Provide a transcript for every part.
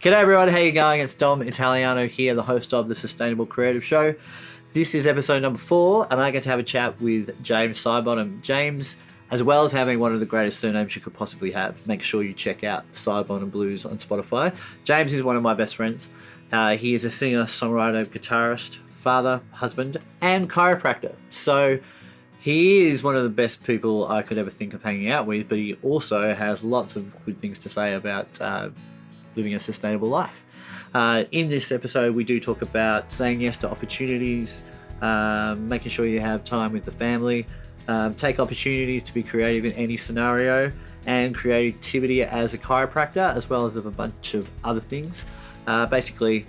G'day everyone, how you going? It's Dom Italiano here, the host of the Sustainable Creative Show. This is episode number 4, and I get to have a chat with James Sidebottom. James, as well as having one of the greatest surnames you could possibly have, make sure you check out Sidebottom Blues on Spotify. James is one of my best friends. He is a singer, songwriter, guitarist, father, husband, and chiropractor. So he is one of the best people I could ever think of hanging out with, but he also has lots of good things to say about living a sustainable life. In this episode, we do talk about saying yes to opportunities, making sure you have time with the family, take opportunities to be creative in any scenario, and creativity as a chiropractor, as well as a bunch of other things. Basically,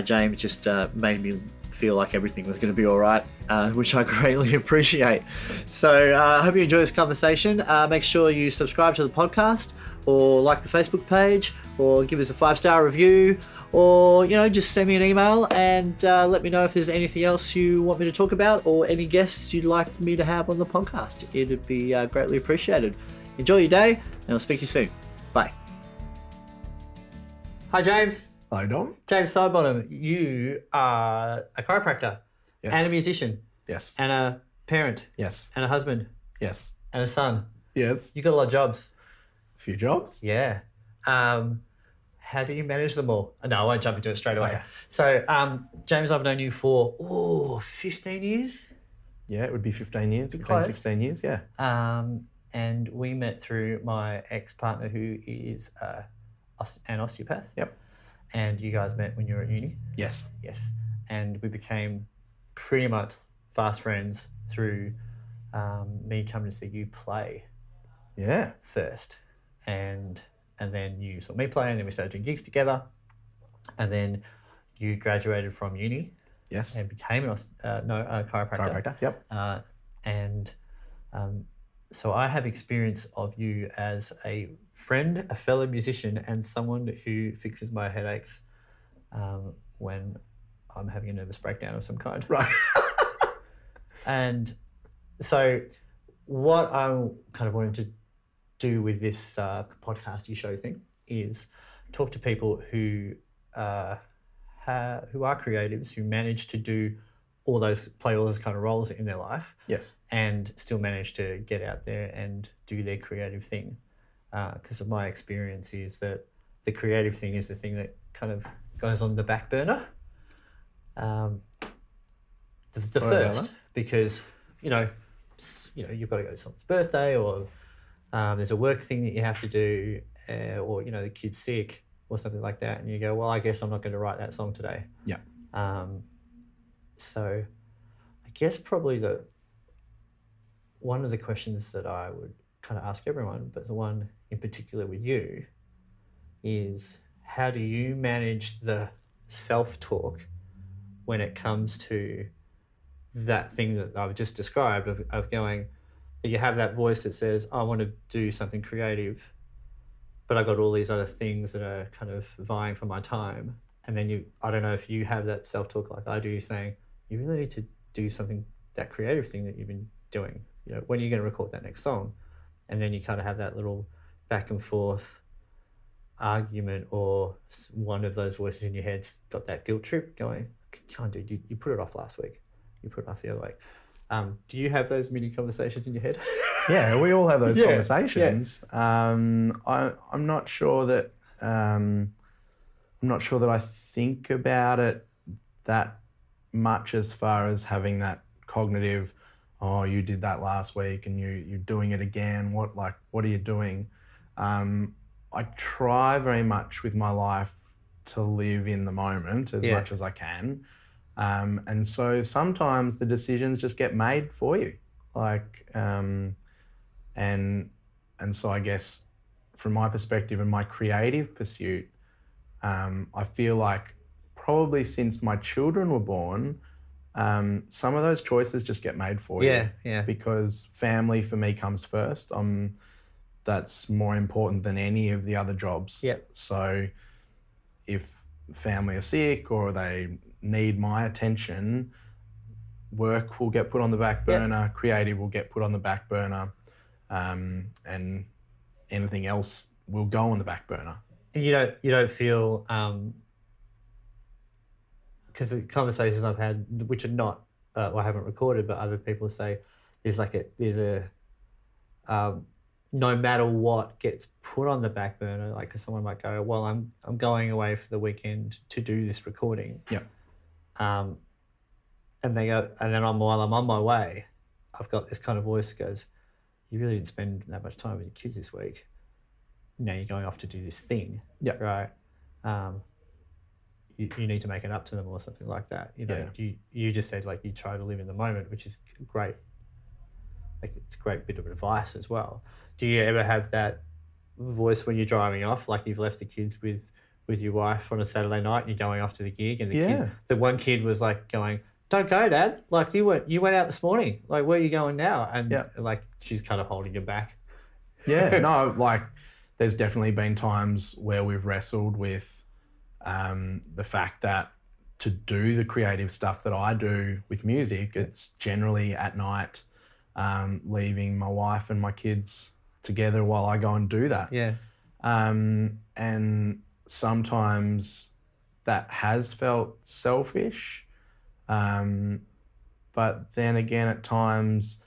James just made me feel like everything was going to be all right, which I greatly appreciate. So I hope you enjoy this conversation. Make sure you subscribe to the podcast, or like the Facebook page, or give us a 5-star review, or just send me an email and let me know if there's anything else you want me to talk about, or any guests you'd like me to have on the podcast. It'd be greatly appreciated. Enjoy your day, and I'll speak to you soon. Bye. Hi, James. Hello, Dom. James Sidebottom, you are a chiropractor, Yes. and a musician, Yes. and a parent, Yes. and a husband, Yes. and a son. Yes. You got a lot of jobs. A few jobs. Yeah. How do you manage them all? No, I won't jump into it straight away. Okay. So, James, I've known you for 15 years. Yeah, it would be 15 years, Be 15, close. 16 years, yeah. And we met through my ex-partner, who is an osteopath. Yep. And you guys met when you were at uni. Yes. Yes. And we became pretty much fast friends through me coming to see you play Yeah. first. And then you saw me play, and then we started doing gigs together. And then you graduated from uni Yes. and became a chiropractor. Yep. So I have experience of you as a friend, a fellow musician, and someone who fixes my headaches when I'm having a nervous breakdown of some kind. Right. And so what I kind of wanted to do with this podcast show thing is talk to people who are creatives, who manage to play all those kind of roles in their life, Yes. and still manage to get out there and do their creative thing. Because of my experience is that the creative thing is the thing that kind of goes on the back burner. The first, because you've got to go to someone's birthday, or there's a work thing that you have to do, or the kid's sick or something like that, and you go, well, I guess I'm not going to write that song today. Yeah. So I guess probably one of the questions that I would kind of ask everyone, but the one in particular with you, is how do you manage the self-talk when it comes to that thing that I've just described of going, you have that voice that says, I want to do something creative, but I've got all these other things that are kind of vying for my time. And then I don't know if you have that self-talk like I do, saying, you really need to do something, that creative thing that you've been doing. When are you going to record that next song? And then you kind of have that little back and forth argument, or one of those voices in your head's got that guilt trip going, come on, dude, you put it off last week. You put it off the other week. Do you have those mini conversations in your head? Yeah, we all have those Yeah, conversations. I'm not sure that I think about it that much, as far as having that cognitive, oh, you did that last week and you're doing it again. What are you doing? I try very much with my life to live in the moment as much as I can. And so sometimes the decisions just get made for you. And so I guess from my perspective and my creative pursuit, I feel like probably since my children were born, some of those choices just get made for you. Yeah. Because family for me comes first. That's more important than any of the other jobs. Yep. So if family are sick or they need my attention, work will get put on the back burner, creative will get put on the back burner, and anything else will go on the back burner. You don't feel because the conversations I've had, which are not I haven't recorded, but other people say there's no matter what gets put on the back burner, like because someone might go, well, I'm going away for the weekend to do this recording. Yeah. And they go, and then while I'm on my way, I've got this kind of voice that goes, you really didn't spend that much time with your kids this week. Now you're going off to do this thing. Yeah. Right. You need to make it up to them or something like that. You just said like you try to live in the moment, which is great. Like it's a great bit of advice as well. Do you ever have that voice when you're driving off, like you've left the kids with your wife on a Saturday night and you're going off to the gig, and the one kid was like going, "Don't go, Dad. Like you went out this morning. Like where are you going now?" And like she's kind of holding you back. Yeah, no, like there's definitely been times where we've wrestled with the fact that to do the creative stuff that I do with music, it's generally at night, leaving my wife and my kids together while I go and do that. Yeah. And sometimes that has felt selfish. But then again, at times,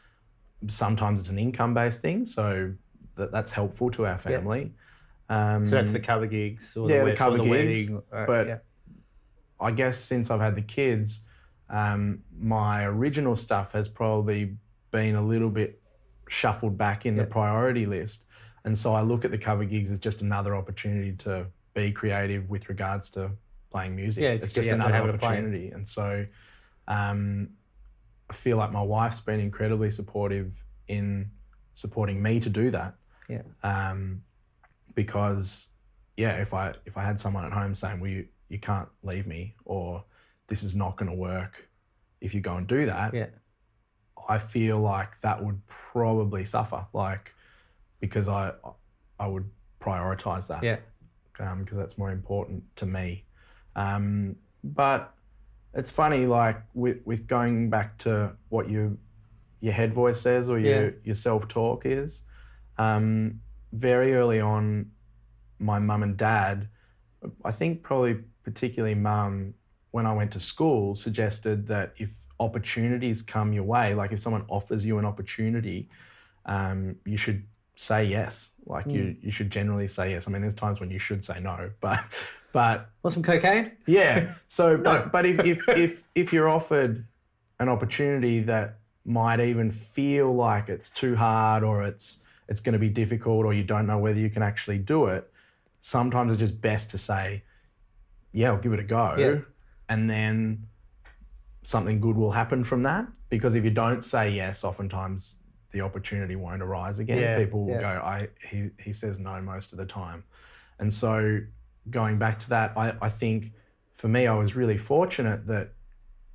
sometimes it's an income-based thing, so that's helpful to our family. So that's the cover gigs or the cover gigs, wedding. But I guess since I've had the kids, my original stuff has probably been a little bit shuffled back in the priority list. And so I look at the cover gigs as just another opportunity to be creative with regards to playing music. Yeah, it's just another opportunity. And so I feel like my wife's been incredibly supportive in supporting me to do that. Yeah. Because if I had someone at home saying, well, you can't leave me, or this is not going to work if you go and do that, I feel like that would probably suffer, like, because I would prioritize that. Yeah. Because that's more important to me. But it's funny, like with going back to what your head voice says or your self-talk is, very early on, my mum and dad, I think probably particularly mum, when I went to school, suggested that if opportunities come your way, like if someone offers you an opportunity, you should say yes. Like you should generally say yes. I mean, there's times when you should say no, but want some cocaine? Yeah. So, but if you're offered an opportunity that might even feel like it's too hard or it's going to be difficult or you don't know whether you can actually do it, sometimes it's just best to say, yeah, I'll give it a go. Yeah. And then something good will happen from that. Because if you don't say yes, oftentimes the opportunity won't arise again. Yeah, People will go, he says no most of the time. And so going back to that, I think for me, I was really fortunate that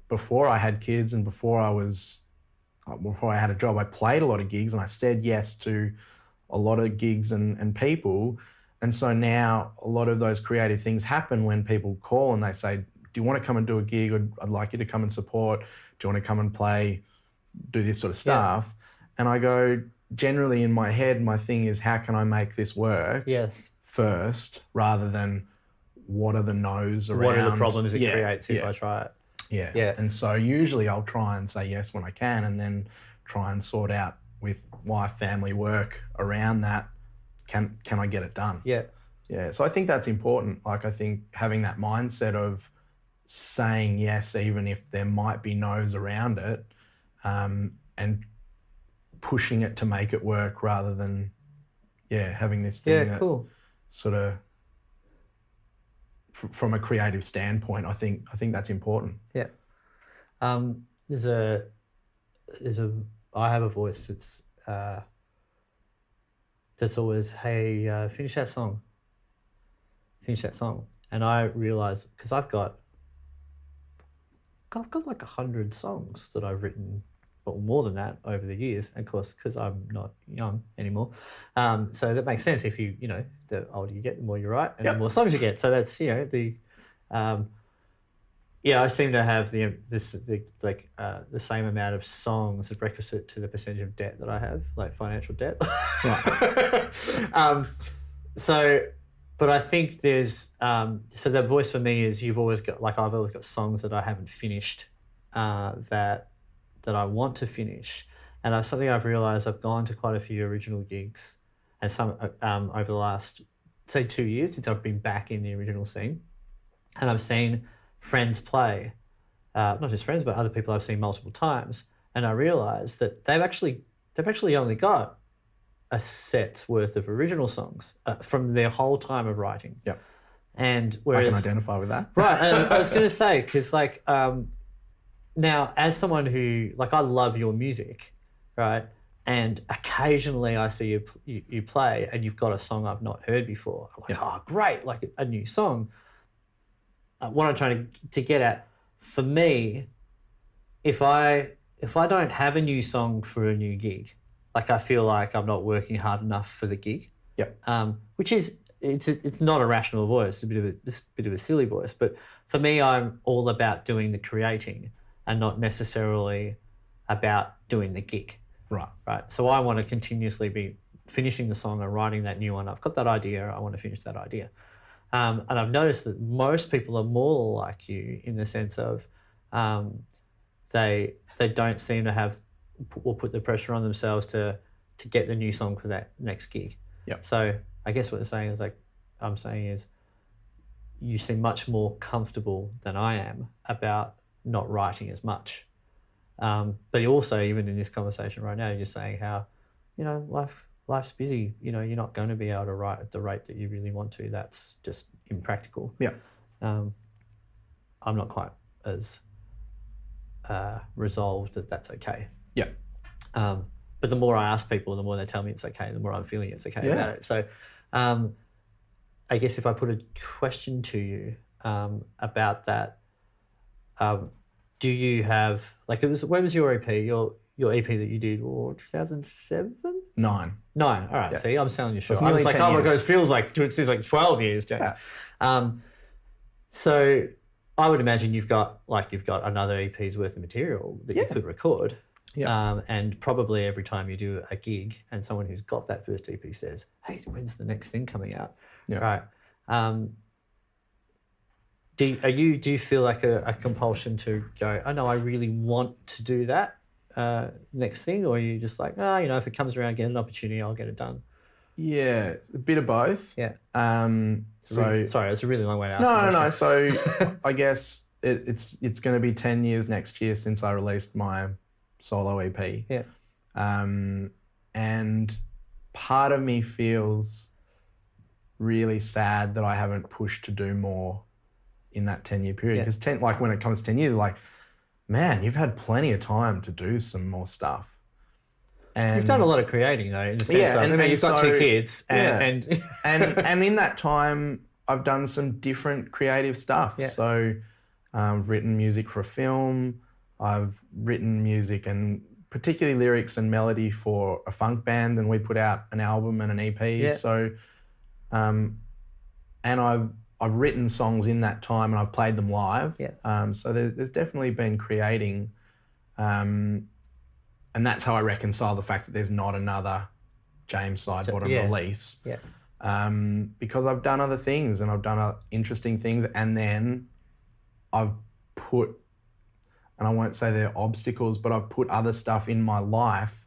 before I had kids and before I had a job, I played a lot of gigs and I said yes to a lot of gigs and people. And so now a lot of those creative things happen when people call and they say, do you want to come and do a gig? Or I'd like you to come and support. Do you want to come and play, do this sort of stuff? Yeah. And I go, generally in my head, my thing is, how can I make this work? Yes. First, rather than what are the no's around. What are the problems it creates if I try it? Yeah. Yeah. And so usually I'll try and say yes when I can and then try and sort out with wife, family, work around that. Can I get it done? Yeah. Yeah. So I think that's important. Like I think having that mindset of saying yes, even if there might be no's around it, and pushing it to make it work rather than, having this thing that sort of, from a creative standpoint, I think that's important. Yeah. I have a voice that's always, hey, finish that song. And I realize, because I've got like 100 songs that I've written, or more than that over the years, of course, because I'm not young anymore. So that makes sense. If the older you get, the more you write and the more songs you get. So that's, I seem to have the same amount of songs as requisite to the percentage of debt that I have, like financial debt. Right. So But I think there's so the voice for me is I've always got songs that I haven't finished that I want to finish, and something I've realised, I've gone to quite a few original gigs, and some over the last say 2 years since I've been back in the original scene, and I've seen friends play, not just friends but other people I've seen multiple times, and I realised that they've actually only got a set's worth of original songs from their whole time of writing. Yep. And I whereas can identify with that. right, and I was going to say, because like now as someone who I love your music, right, and occasionally I see you play and you've got a song I've not heard before. I'm like, oh great, like a new song. What I'm trying to get at, for me, if I don't have a new song for a new gig, like I feel like I'm not working hard enough for the gig. Yep. Which is it's not a rational voice, it's a bit of a silly voice. But for me, I'm all about doing the creating and not necessarily about doing the gig. Right. Right. So I want to continuously be finishing the song and writing that new one. I've got that idea. I want to finish that idea. And I've noticed that most people are more like you in the sense of they don't seem to have or put the pressure on themselves to get the new song for that next gig. Yep. So I guess what I'm saying is you seem much more comfortable than I am about not writing as much. But you also, even in this conversation right now, you're just saying how, life's busy. You're not going to be able to write at the rate that you really want to. That's just impractical. Yeah. I'm not quite as resolved that that's okay. Yeah. But the more I ask people, the more they tell me it's okay, the more I'm feeling it's okay about it. So I guess if I put a question to you about that, do you have, when was your EP, your EP that you did, 2007? 9. 9, all right. Yeah. See, I'm selling you short. It's I was nearly like, 10 oh my years. God, it feels like 12 years, James. Yeah. So I would imagine you've got another EP's worth of material that you could record. Yeah. And probably every time you do a gig and someone who's got that first EP says, hey, when's the next thing coming out? Yeah. Right. Do you feel like a compulsion to go, oh no, I really want to do that next thing? Or are you just like, if it comes around, get an opportunity, I'll get it done? Yeah, a bit of both. Yeah. So sorry, it's a really long way to ask. No. So I guess it's going to be 10 years next year since I released my solo EP. Yeah. And part of me feels really sad that I haven't pushed to do more in that 10-year period. Because when it comes to 10 years, man, you've had plenty of time to do some more stuff. And you've done a lot of creating though, in the sense of, you've got 2 kids and in that time I've done some different creative stuff. Yeah. So I've written music for a film, I've written music and particularly lyrics and melody for a funk band, and we put out an album and an EP. Yeah. So and I've written songs in that time and I've played them live. Yeah. So there's definitely been creating, and that's how I reconcile the fact that there's not another James Sidebottom release. Yeah. Because I've done other things and I've done interesting things, and then I've put, and I won't say they're obstacles, but I've put other stuff in my life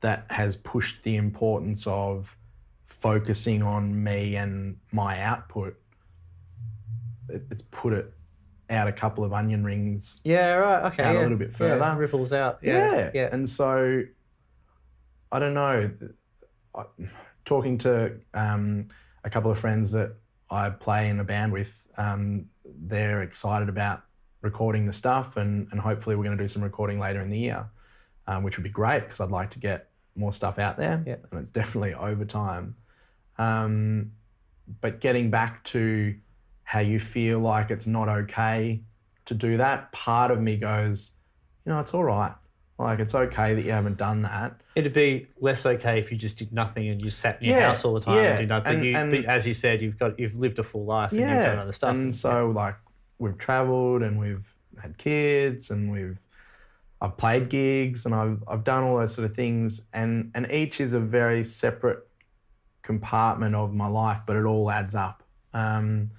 that has pushed the importance of focusing on me and my output. It's put it out a couple of onion rings. Yeah, right. Okay. Out a little bit further. Yeah, ripples out. Yeah. Yeah. And so, I don't know, talking to a couple of friends that I play in a band with, they're excited about recording the stuff, and hopefully we're going to do some recording later in the year, which would be great because I'd like to get more stuff out there. Yeah. And it's definitely over time. But getting back to how you feel like it's not okay to do that, part of me goes, it's all right. Like, it's okay that you haven't done that. It'd be less okay if you just did nothing and you sat in your house all the time and did nothing. But as you said, you've lived a full life and you've done other stuff. And so we've travelled and we've had kids and I've played gigs and I've done all those sort of things, and each is a very separate compartment of my life, but it all adds up. And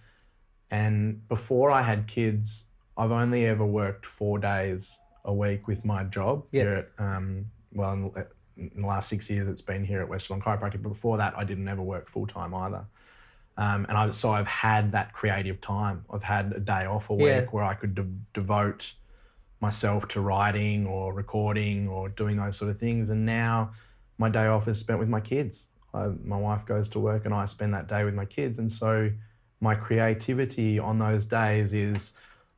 before I had kids, I've only ever worked 4 days a week with my job here at, in the last 6 years it's been here at Western Chiropractor, but before that I didn't ever work full time either. So I've had that creative time. I've had a day off a week where I could devote myself to writing or recording or doing those sort of things. And now my day off is spent with my kids. My wife goes to work and I spend that day with my kids. And so my creativity on those days is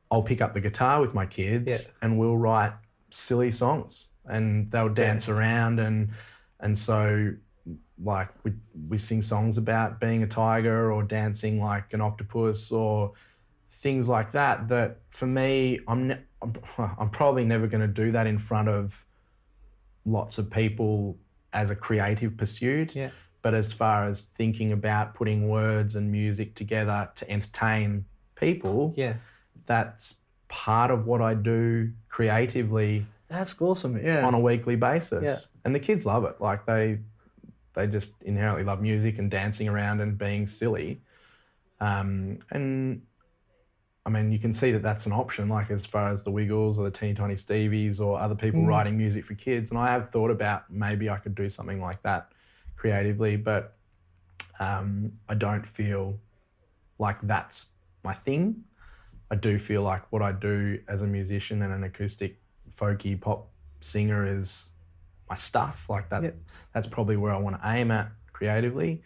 I'll pick up the guitar with my kids and we'll write silly songs and they'll dance around. And so like we sing songs about being a tiger or dancing like an octopus or things like that, that for me, I'm probably never going to do that in front of lots of people as a creative pursuit. Yeah. But as far as thinking about putting words and music together to entertain people, that's part of what I do creatively. That's awesome. Yeah. On a weekly basis. Yeah. And the kids love it. Like they just inherently love music and dancing around and being silly. And I mean, you can see that that's an option, like as far as the Wiggles or the Teeny Tiny Stevies or other people writing music for kids. And I have thought about maybe I could do something like that creatively, but I don't feel like that's my thing. I do feel like what I do as a musician and an acoustic folky pop singer is my stuff. Like that, that's probably where I want to aim at creatively.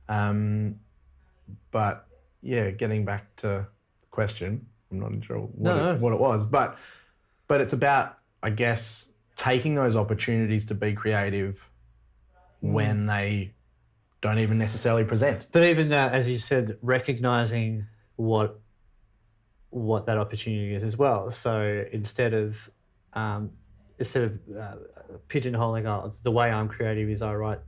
But yeah, getting back to the question, I'm not sure what it was, but it's about, I guess, taking those opportunities to be creative when they don't even necessarily present. But even that, as you said, recognizing what that opportunity is as well. So instead of pigeonholing, the way I'm creative is I write,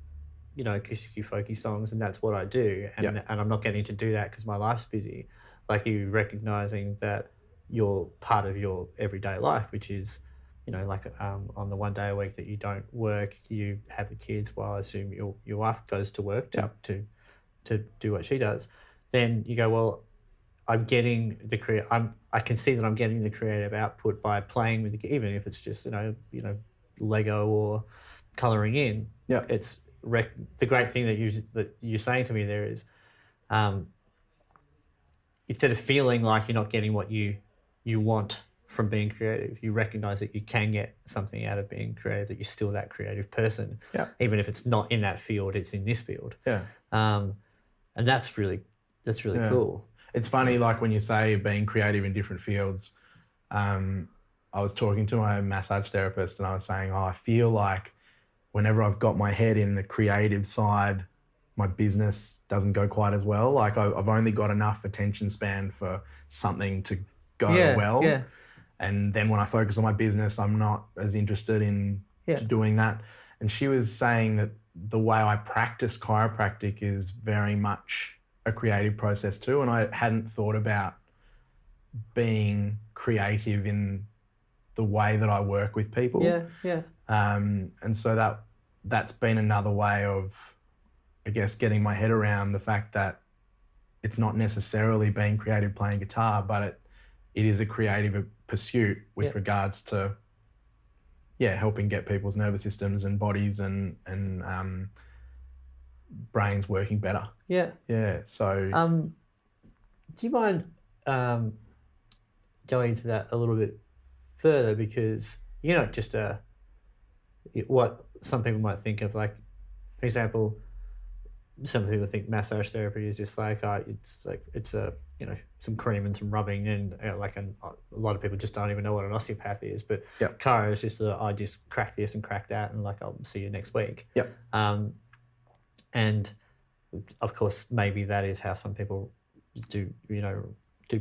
acoustic folky songs, and that's what I do, and I'm not getting to do that because my life's busy. Like you recognizing that you're part of your everyday life, which is, on the 1 day a week that you don't work, you have the kids while I assume your wife goes to work to do what she does. Then you go, well, I'm getting I can see that I'm getting the creative output by playing with even if it's just Lego or coloring in. Yeah, it's the great thing that you're saying to me there is, instead of feeling like you're not getting what you want from being creative, you recognize that you can get something out of being creative, that you're still that creative person. Yeah. Even if it's not in that field, it's in this field. Yeah. And that's really cool. It's funny, like when you say being creative in different fields, I was talking to my massage therapist and I was saying, I feel like whenever I've got my head in the creative side, my business doesn't go quite as well. Like I've only got enough attention span for something to go well. Yeah. And then when I focus on my business, I'm not as interested in doing that. And she was saying that the way I practice chiropractic is very much a creative process too. And I hadn't thought about being creative in the way that I work with people. Yeah, yeah. And so that's been another way of, I guess, getting my head around the fact that it's not necessarily being creative playing guitar, but it is a creative pursuit with regards to, helping get people's nervous systems and bodies and brains working better. Yeah. Yeah. So, do you mind going into that a little bit further? Because you're not just what some people might think of, like, for example, some people think massage therapy is just like, it's some cream and some rubbing, and a lot of people just don't even know what an osteopath is. But chiro is just I just crack this and crack that, and I'll see you next week. Yep. And of course, maybe that is how some people do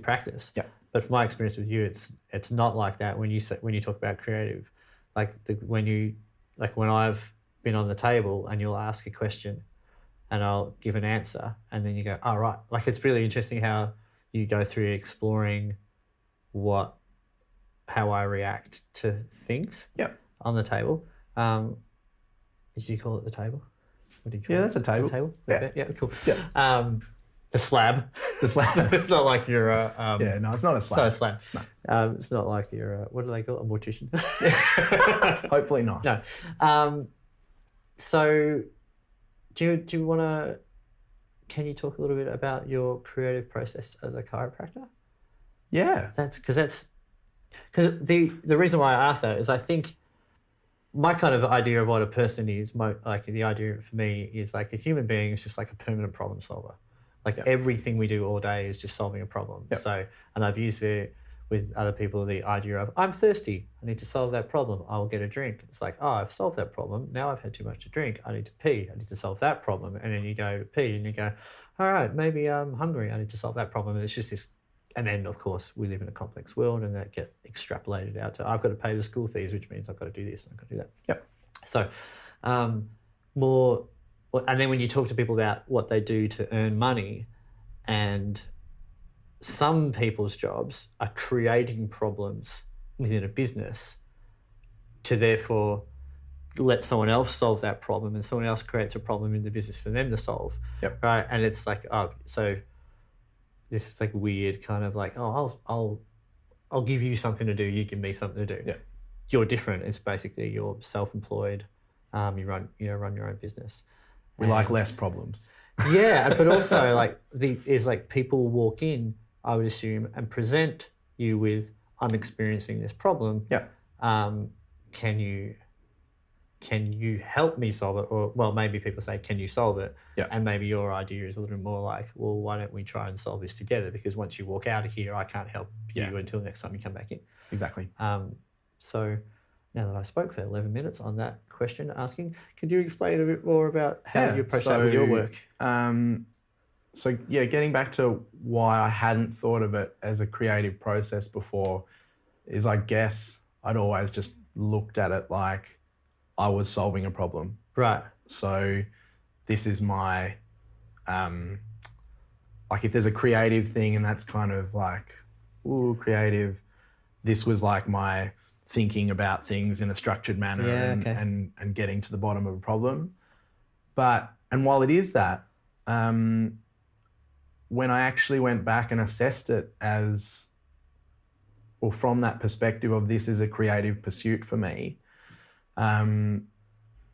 practice. Yeah. But from my experience with you, it's not like that. When you talk about creative, when I've been on the table and you'll ask a question and I'll give an answer, and then you go, oh, right. Like, it's really interesting how you go through exploring how I react to things on the table. Did you call it the table? What do you call Yeah, it? that's a table. A table? Yeah. Yeah, cool. Yeah. The slab. The slab. It's not like you're a... Yeah, no, it's not a It's slab. not a slab. No. It's not like you're a... What do they call it? A mortician? Hopefully not. No. So do you want to... Can you talk a little bit about your creative process as a chiropractor? Yeah. Because the reason why I asked that is I think my kind of idea of what a person is, like the idea for me is like a human being is just like a permanent problem solver. Like everything we do all day is just solving a problem. Yep. So, and I've used it with other people, the idea of I'm thirsty, I need to solve that problem, I will get a drink. It's like, oh, I've solved that problem, now I've had too much to drink, I need to pee, I need to solve that problem. And then you go to pee and you go, all right, maybe I'm hungry, I need to solve that problem. And it's just this, and then of course we live in a complex world and that get extrapolated out to I've got to pay the school fees, which means I've got to do this and I've got to do that. Yep. So and then when you talk to people about what they do to earn money, and some people's jobs are creating problems within a business to therefore let someone else solve that problem, and someone else creates a problem in the business for them to solve. Yep. Right. And it's like, oh, so this is like weird kind of like, oh, I'll give you something to do, you give me something to do. Yeah. You're different. It's basically you're self-employed. You run your own business. We like less problems. Yeah, but also like people walk in, I would assume, and present you with, I'm experiencing this problem. Yeah. Can you help me solve it? Or, well, maybe people say, can you solve it? Yeah. And maybe your idea is a little more like, well, why don't we try and solve this together? Because once you walk out of here, I can't help you until next time you come back in. Exactly. So now that I spoke for 11 minutes on that question asking, could you explain a bit more about how you approach that with your work? So getting back to why I hadn't thought of it as a creative process before is I guess I'd always just looked at it like I was solving a problem. Right. So this is my, like if there's a creative thing and that's kind of like, ooh, creative, this was like my thinking about things in a structured manner and getting to the bottom of a problem. And while it is that, when I actually went back and assessed it as, or from that perspective of this is a creative pursuit for me,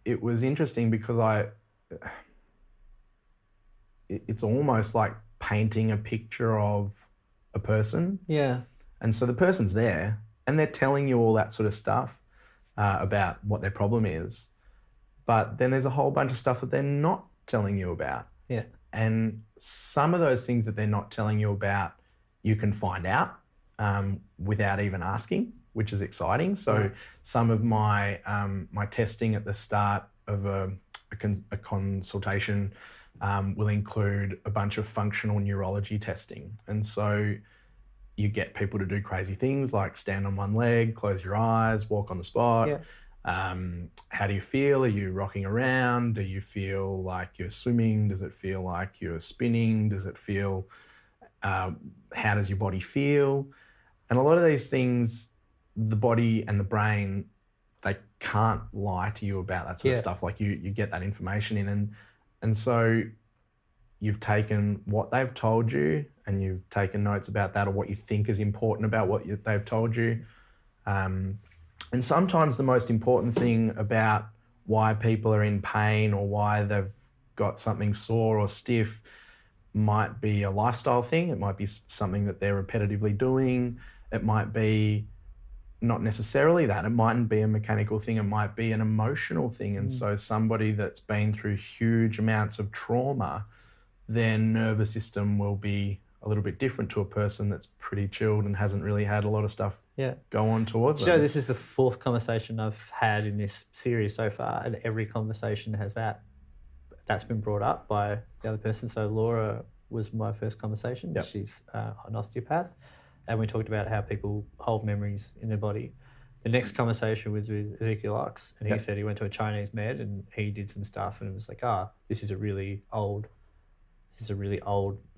it was interesting because it's almost like painting a picture of a person. Yeah. And so the person's there and they're telling you all that sort of stuff about what their problem is. But then there's a whole bunch of stuff that they're not telling you about. Yeah. And some of those things that they're not telling you about, you can find out without even asking, which is exciting. So some of my my testing at the start of a consultation will include a bunch of functional neurology testing. And so you get people to do crazy things like stand on one leg, close your eyes, walk on the spot. Yeah. How do you feel? Are you rocking around? Do you feel like you're swimming? Does it feel like you're spinning? Does it feel, how does your body feel? And a lot of these things, the body and the brain, they can't lie to you about that sort of stuff. Like you get that information in and so you've taken what they've told you and you've taken notes about that or what you think is important about what they've told you. And sometimes the most important thing about why people are in pain or why they've got something sore or stiff might be a lifestyle thing. It might be something that they're repetitively doing. It might be not necessarily that. It mightn't be a mechanical thing. It might be an emotional thing. And so somebody that's been through huge amounts of trauma, their nervous system will be a little bit different to a person that's pretty chilled and hasn't really had a lot of stuff go on towards them. You know, this is the fourth conversation I've had in this series so far, and every conversation has that's been brought up by the other person. So Laura was my first conversation. Yep. She's an osteopath, and we talked about how people hold memories in their body. The next conversation was with Ezekiel Ox, and he said he went to a Chinese med and he did some stuff, and it was like, this is a really old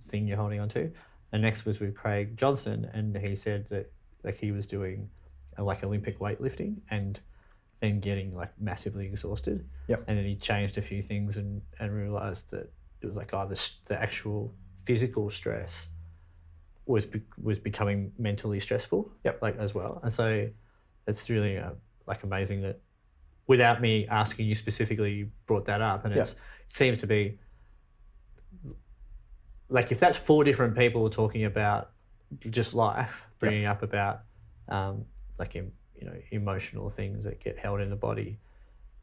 thing you're holding on to. And next was with Craig Johnson, and he said that like he was doing like Olympic weightlifting, and then getting like massively exhausted. Yep. And then he changed a few things and realized that it was like the actual physical stress was becoming mentally stressful. Yep. Like as well. And so it's really like amazing that without me asking you specifically, you brought that up, and it seems to be like if that's 4 different people talking about just life, bringing up about like emotional things that get held in the body,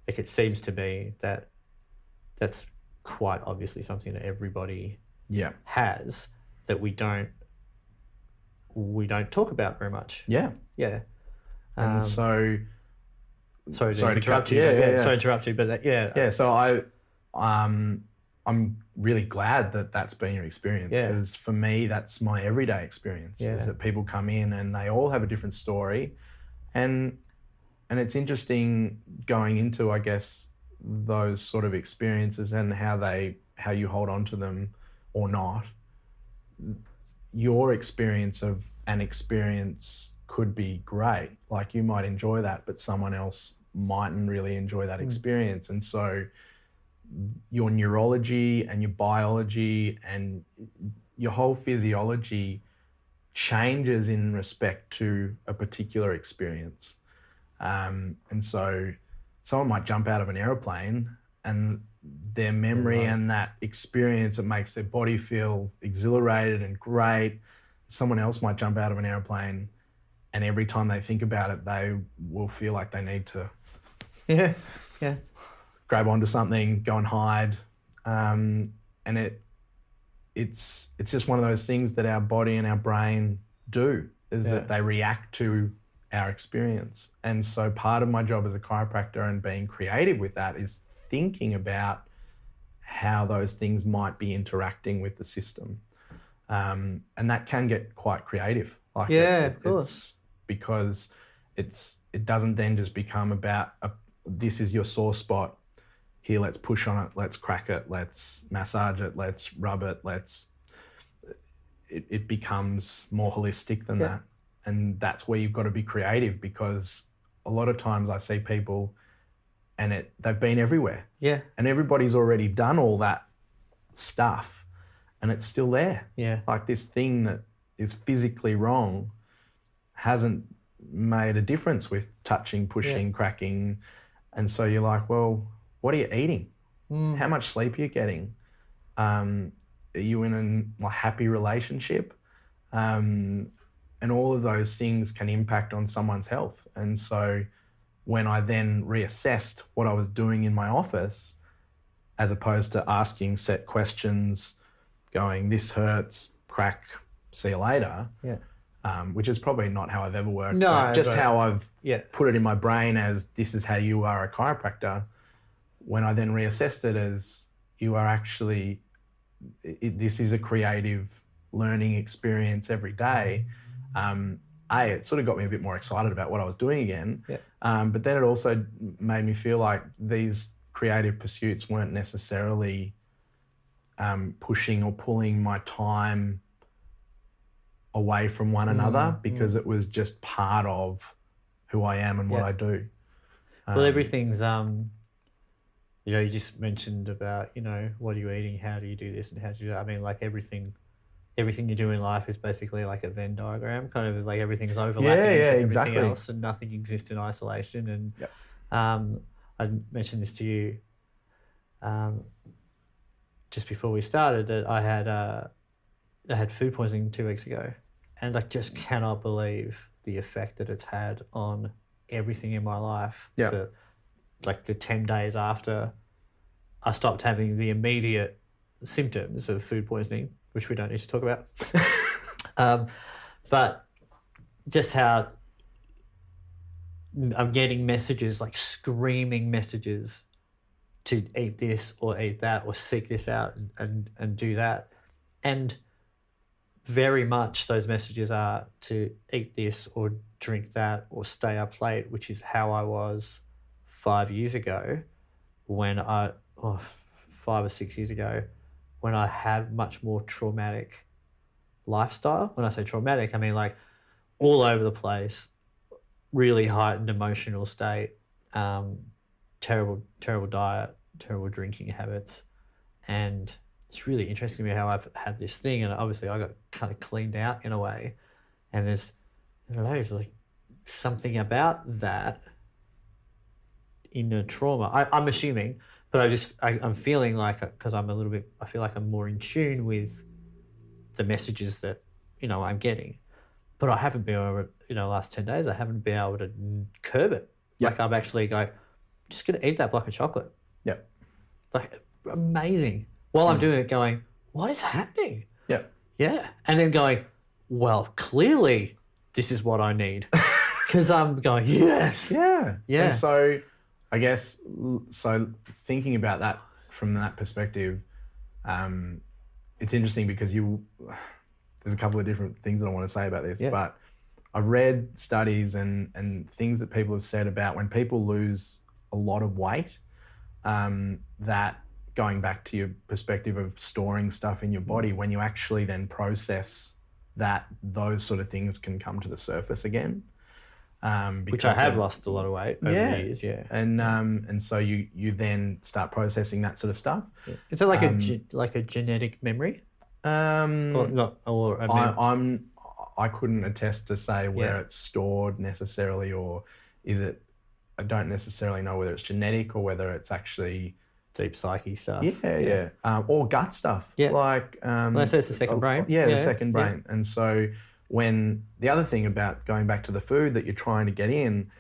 like it seems to be that that's quite obviously something that everybody has that we don't talk about very much. Yeah. And so sorry to interrupt you. Sorry to interrupt you, but So I'm really glad that that's been your experience, because for me that's my everyday experience. Is that people come in and they all have a different story, and it's interesting going into, I guess, those sort of experiences and how you hold on to them or not. Your experience of an experience could be great. Like you might enjoy that, but someone else mightn't really enjoy that experience. And so your neurology and your biology and your whole physiology changes in respect to a particular experience. And so someone might jump out of an aeroplane and their memory and that experience, it makes their body feel exhilarated and great. Someone else might jump out of an aeroplane and every time they think about it, they will feel like they need to grab onto something, go and hide. And it's just one of those things that our body and our brain do, is that they react to our experience. And so part of my job as a chiropractor and being creative with that is thinking about how those things might be interacting with the system. And that can get quite creative. Like of course. Because it doesn't then just become about this is your sore spot. Here, let's push on it, let's crack it, let's massage it, let's rub it, it becomes more holistic than that. And that's where you've got to be creative, because a lot of times I see people and they've been everywhere. Yeah. And everybody's already done all that stuff and it's still there. Yeah. Like this thing that is physically wrong hasn't made a difference with touching, pushing, cracking. And so you're like, well, what are you eating? How much sleep are you getting? Are you in a happy relationship? And all of those things can impact on someone's health. And so when I then reassessed what I was doing in my office, as opposed to asking set questions, going, this hurts, crack, see you later, which is probably not how I've ever worked. No, just how I've put it in my brain as this is how you are a chiropractor. When I then reassessed it as you are actually, this is a creative learning experience every day. It sort of got me a bit more excited about what I was doing again. But then it also made me feel like these creative pursuits weren't necessarily pushing or pulling my time away from one another, because it was just part of who I am and what I do. Well, everything's, you just mentioned about, what are you eating? How do you do this and how do you do that? I mean, like everything you do in life is basically like a Venn diagram, kind of like everything's overlapping into everything else and nothing exists in isolation. And I mentioned this to you just before we started, that I had food poisoning 2 weeks ago, and I just cannot believe the effect that it's had on everything in my life for like the 10 days after I stopped having the immediate symptoms of food poisoning, which we don't need to talk about. But just how I'm getting messages, like screaming messages to eat this or eat that or seek this out and do that. And very much those messages are to eat this or drink that or stay up late, which is how I was 5 years ago when 5 or 6 years ago, when I had much more traumatic lifestyle. When I say traumatic, I mean like all over the place, really heightened emotional state, terrible diet, terrible drinking habits, and it's really interesting to me how I've had this thing, and obviously I got kind of cleaned out in a way, and I don't know, it's like something about that inner trauma. I'm assuming, but I'm feeling like, because I feel like I'm more in tune with the messages that, I'm getting, but I haven't been able to, last 10 days, I haven't been able to curb it. Yep. Like I'm actually going, just going to eat that block of chocolate. Yep. Like amazing. While I'm doing it going, what is happening? Yep. Yeah. And then going, well, clearly this is what I need. Because I'm going, yes. Yeah. Yeah. And so I guess, thinking about that from that perspective, it's interesting because there's a couple of different things that I want to say about this, but I've read studies and things that people have said about when people lose a lot of weight, that going back to your perspective of storing stuff in your body, when you actually then process that, those sort of things can come to the surface again. Which I have lost a lot of weight over the years, and so you then start processing that sort of stuff. Yeah. Is it like a genetic memory? I couldn't attest to say where it's stored necessarily, or is it? I don't necessarily know whether it's genetic or whether it's actually deep psyche stuff. Or gut stuff. Yeah, like let's say it's the second brain. The second brain. And so when the other thing about going back to the food that you're trying to get in,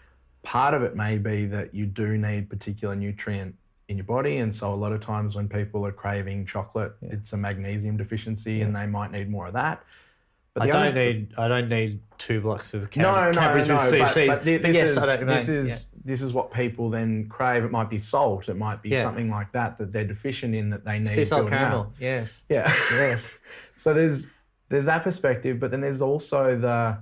part of it may be that you do need particular nutrient in your body, and so a lot of times when people are craving chocolate, it's a magnesium deficiency, and they might need more of that. But I don't need 2 blocks of cabbage with CCs. But this is what people then crave. It might be salt. It might be something like that they're deficient in, that they need. Sea salt caramel. Out. Yes. Yeah. Yes. So there's that perspective, but then there's also the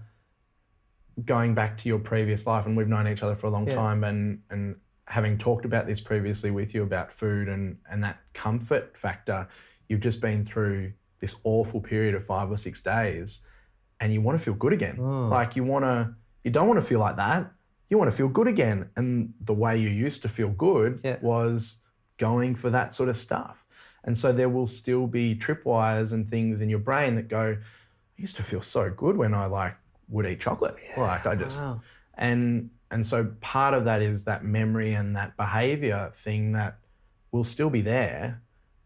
going back to your previous life, and we've known each other for a long time, and having talked about this previously with you about food and that comfort factor, you've just been through this awful period of 5 or 6 days, and you want to feel good again. Like you don't want to feel like that. You want to feel good again. And the way you used to feel good was going for that sort of stuff. And so there will still be tripwires and things in your brain that go, I used to feel so good when I would eat chocolate. And so part of that is that memory and that behavior thing that will still be there.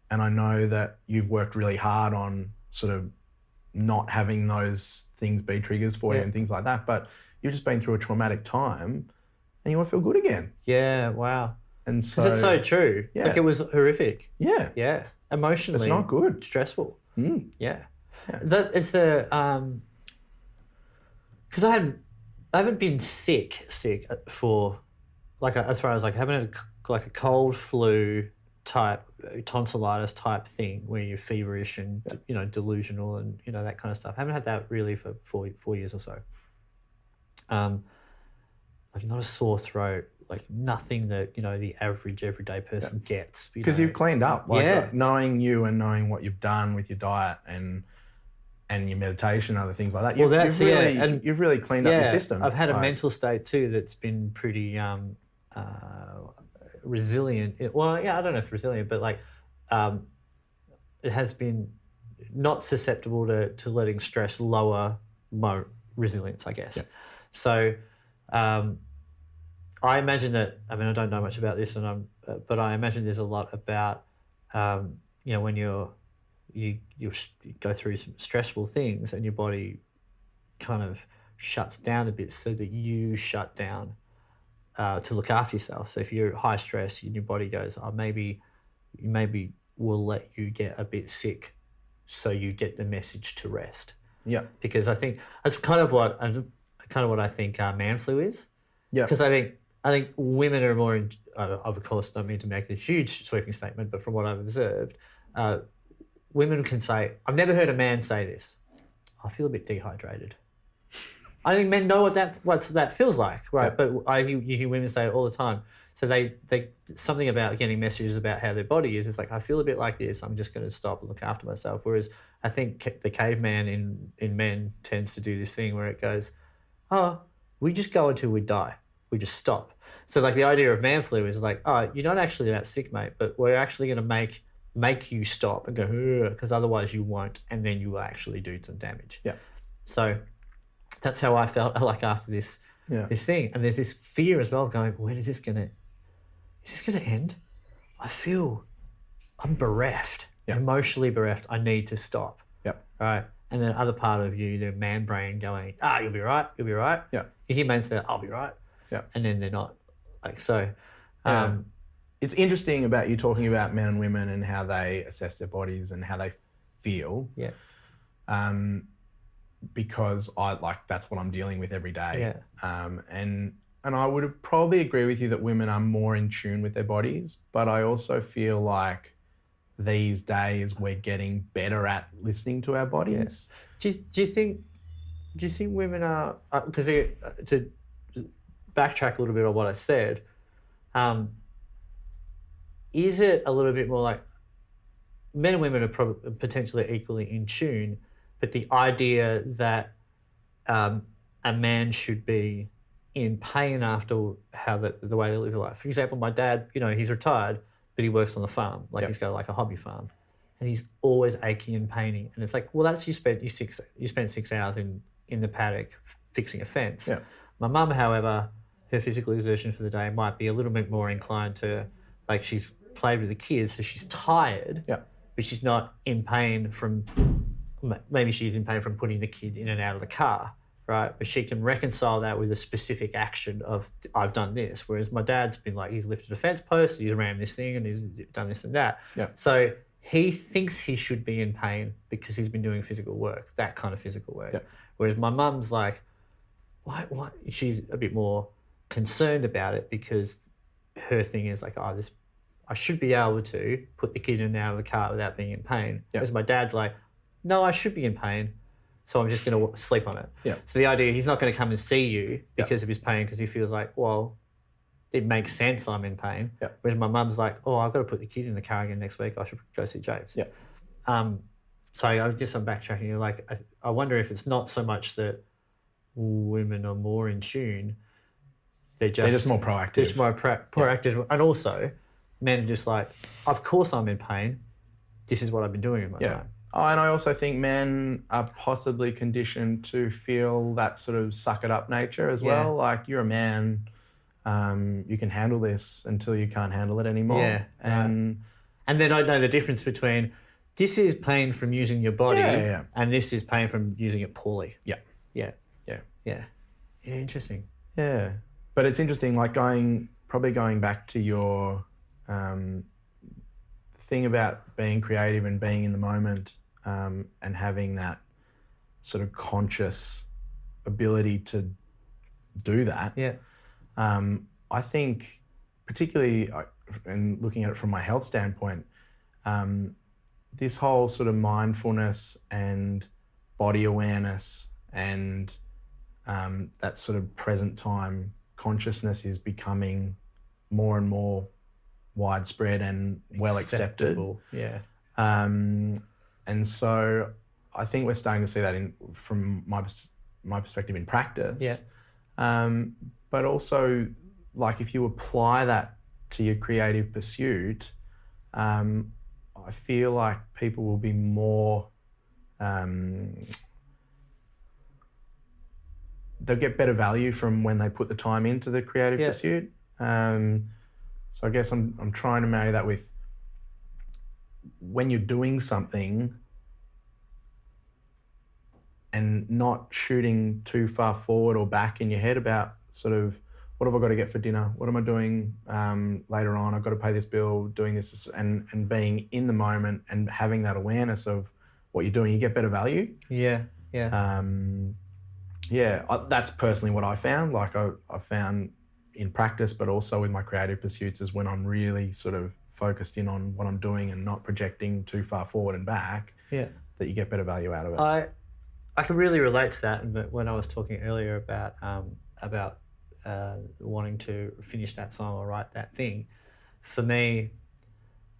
And I know that you've worked really hard on sort of not having those things be triggers for you and things like that. But you've just been through a traumatic time and you want to feel good again. Yeah, wow. And so... Because it's so true. Yeah. Like it was horrific. Yeah. Yeah. Emotionally. It's not good. Stressful. Yeah. Yeah. It's the... Because I haven't been sick for... as far as I haven't had a cold flu type tonsillitis type thing where you're feverish and delusional and that kind of stuff. I haven't had that really for 4 years or so. Not a sore throat, nothing that the average everyday person gets. Because you've cleaned up, knowing you and knowing what you've done with your diet and your meditation and other things like that. You've really cleaned up your system. I've had a mental state too that's been pretty resilient. I don't know if resilient, but it has been not susceptible to letting stress lower my resilience, I guess. So I imagine that, I don't know much about this, but I imagine there's a lot about when you go through some stressful things and your body kind of shuts down a bit so that you shut down to look after yourself. So if you're high stress and your body goes, maybe we'll let you get a bit sick so you get the message to rest. Yeah. Because I think that's kind of what I think man flu is. Yeah. Because I think women are more, of course, don't mean to make a huge sweeping statement, but from what I've observed, women can say, I've never heard a man say this, I feel a bit dehydrated. I think men know what that feels like, right? Yeah. But you hear women say it all the time. So they something about getting messages about how their body is. It's I feel a bit like this. I'm just going to stop and look after myself. Whereas I think the caveman in men tends to do this thing where it goes, we just go until we die. we just stop. So like the idea of man flu is like, oh, you're not actually that sick, mate, but we're actually going to make you stop and go, because otherwise you won't, and then you will actually do some damage. Yeah. So that's how I felt like after this thing. And there's this fear as well of going, is this gonna end? I feel I'm bereft, emotionally bereft. I need to stop. Yep. Right. And then other part of you, the man brain going, you'll be right. You'll be right. Yeah. You hear men say, I'll be right. Yeah. And then they're not. Like, so, it's interesting about you talking about men and women and how they assess their bodies and how they feel. Yeah. Because that's what I'm dealing with every day. Yeah. And I would probably agree with you that women are more in tune with their bodies, but I also feel like these days we're getting better at listening to our bodies. Yeah. Do you think women are, because to backtrack a little bit on what I said, is it a little bit more like men and women are potentially equally in tune, but the idea that a man should be in pain after how the way they live their life. For example, my dad, he's retired, but he works on the farm. He's got like a hobby farm, and he's always aching and paining. And it's like, well, that's you spent 6 hours in the paddock fixing a fence. Yeah. My mum, however, her physical exertion for the day might be a little bit more inclined to, like, she's played with the kids, so she's tired, but she's not in pain from, maybe she's in pain from putting the kid in and out of the car, right? But she can reconcile that with a specific action of, I've done this. Whereas my dad's been like, he's lifted a fence post, he's rammed this thing, and he's done this and that. Yeah. So he thinks he should be in pain because he's been doing physical work, that kind of physical work. Yeah. Whereas my mum's like, why? She's a bit more concerned about it because her thing is like, I should be able to put the kid in and out of the car without being in pain. Yeah. Whereas my dad's like, no, I should be in pain, so I'm just going to sleep on it. Yeah. So the idea, he's not going to come and see you because of his pain, because he feels like, well, it makes sense I'm in pain. Yeah. Whereas my mum's like, I've got to put the kid in the car again next week. I should go see James. Yeah. So I guess I'm backtracking. Like, I wonder if it's not so much that women are more in tune. They're just more proactive. Just more proactive. Yeah. And also, men are just like, of course I'm in pain. This is what I've been doing in my time. Oh, and I also think men are possibly conditioned to feel that sort of suck it up nature as well. Like, you're a man, you can handle this until you can't handle it anymore. Yeah. And they don't know the difference between this is pain from using your body and this is pain from using it poorly. Yeah. Yeah. Yeah. Yeah. Yeah, interesting. Yeah. But it's interesting, like going back to your thing about being creative and being in the moment, and having that sort of conscious ability to do that. Yeah. I think particularly, and looking at it from my health standpoint, this whole sort of mindfulness and body awareness and that sort of present time consciousness is becoming more and more widespread and well accepted. Yeah. And so I think we're starting to see that from my perspective in practice. Yeah. But also, like, if you apply that to your creative pursuit, I feel like people will be more, they'll get better value from when they put the time into the creative pursuit. So I guess I'm trying to marry that with when you're doing something and not shooting too far forward or back in your head about sort of, what have I got to get for dinner? What am I doing later on? I've got to pay this bill, doing this, and being in the moment and having that awareness of what you're doing, you get better value. Yeah, yeah. That's personally what I found. Like I found in practice, but also with my creative pursuits, is when I'm really sort of focused in on what I'm doing and not projecting too far forward and back, that you get better value out of it. I can really relate to that. But when I was talking earlier about wanting to finish that song or write that thing, for me,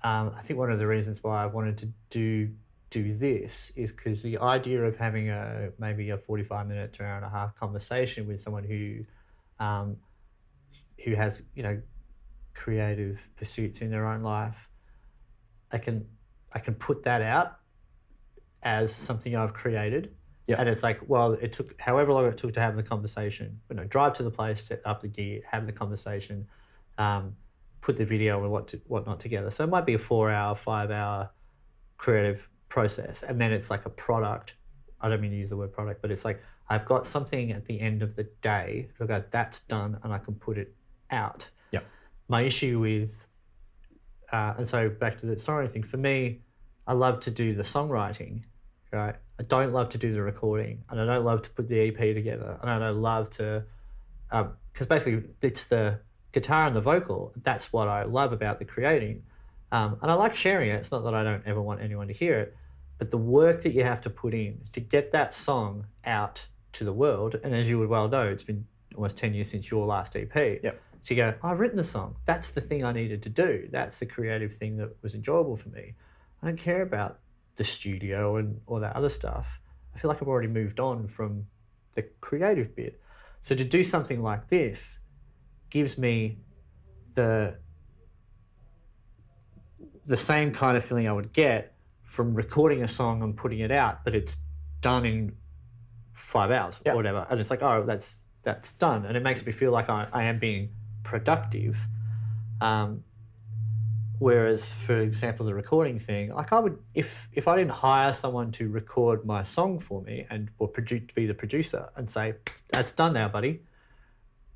I think one of the reasons why I wanted to do this is because the idea of having maybe a 45-minute to hour and a half conversation with someone who who has, you know, creative pursuits in their own life, I can put that out as something I've created. Yeah. And it's like, well, it took however long it took to have the conversation, you know, drive to the place, set up the gear, have the conversation, put the video and whatnot together. So it might be a 4-hour, 5-hour creative process. And then it's like a product. I don't mean to use the word product, but it's like I've got something at the end of the day. I go, that's done, and I can put it out. Yeah. My issue with, and so back to the songwriting thing, for me, I love to do the songwriting, right? I don't love to do the recording, and I don't love to put the EP together, and I don't love to, because basically it's the guitar and the vocal. That's what I love about the creating. And I like sharing it. It's not that I don't ever want anyone to hear it, but the work that you have to put in to get that song out to the world, and as you would well know, it's been almost 10 years since your last EP. Yep. So you go, oh, I've written the song. That's the thing I needed to do. That's the creative thing that was enjoyable for me. I don't care about the studio and all that other stuff. I feel like I've already moved on from the creative bit. So to do something like this gives me the same kind of feeling I would get from recording a song and putting it out, but it's done in 5 hours or whatever. And it's like, oh, that's done. And it makes me feel like I am being productive. Whereas, for example, the recording thing, like I would, if I didn't hire someone to record my song for me or be the producer and say, that's done now, buddy,